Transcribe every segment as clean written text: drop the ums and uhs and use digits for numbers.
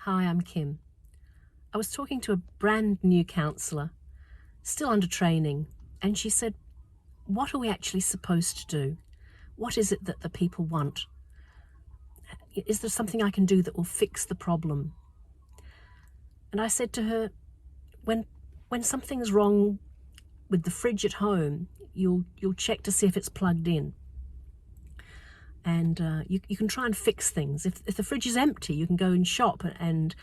Hi, I'm Kim. I was talking to a brand new counsellor, still under training, and she said, what are we actually supposed to do? What is it that the people want? Is there something I can do that will fix the problem? And I said to her, when something's wrong with the fridge at home, you'll check to see if it's plugged in. And you can try and fix things. If the fridge is empty, you can go and shop and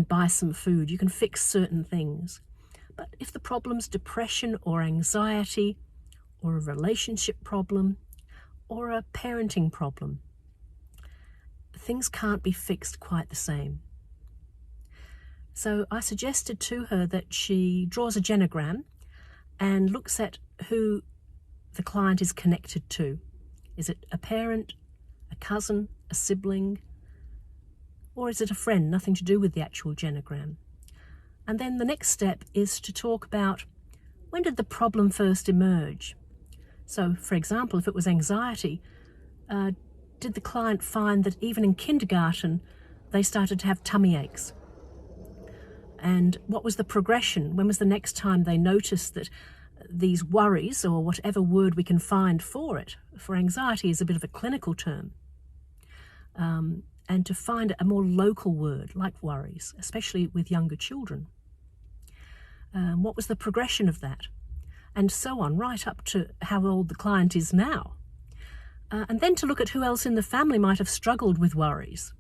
buy some food. You can fix certain things. But if the problem's depression or anxiety or a relationship problem or a parenting problem, things can't be fixed quite the same. So I suggested to her that she draws a genogram and looks at who the client is connected to. Is it a parent, a cousin, a sibling, or is it a friend, nothing to do with the actual genogram? And then the next step is to talk about, when did the problem first emerge? So, for example, if it was anxiety, did the client find that even in kindergarten they started to have tummy aches? And what was the progression? When was the next time they noticed that these worries, or whatever word we can find for it, for anxiety is a bit of a clinical term, and to find a more local word like worries, especially with younger children. What was the progression of that? And so on, right up to how old the client is now. And then to look at who else in the family might have struggled with worries.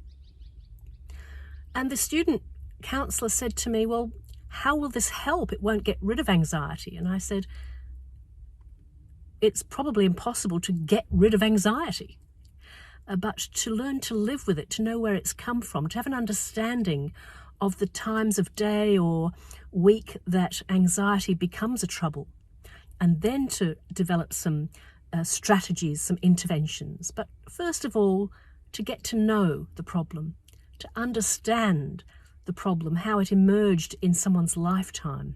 And the student counsellor said to me, well, how will this help? It won't get rid of anxiety. And I said, it's probably impossible to get rid of anxiety, but to learn to live with it, to know where it's come from, to have an understanding of the times of day or week that anxiety becomes a trouble, and then to develop some strategies, some interventions. But first of all, to get to know the problem, to understand the problem, how it emerged in someone's lifetime.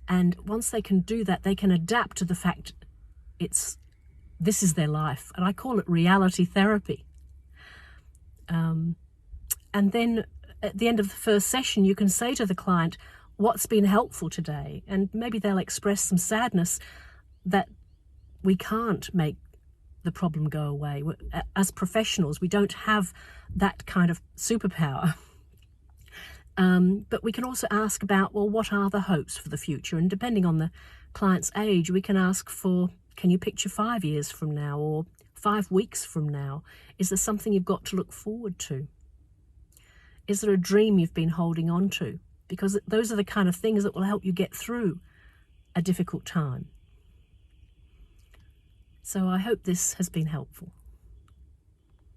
And once they can do that, they can adapt to the fact this is their life. And I call it reality therapy. And then at the end of the first session, you can say to the client, what's been helpful today? And maybe they'll express some sadness that we can't make the problem go away. As professionals, we don't have that kind of superpower. But we can also ask about, well, what are the hopes for the future? And depending on the client's age, we can ask for, can you picture 5 years from now or 5 weeks from now? Is there something you've got to look forward to? Is there a dream you've been holding on to? Because those are the kind of things that will help you get through a difficult time. So I hope this has been helpful.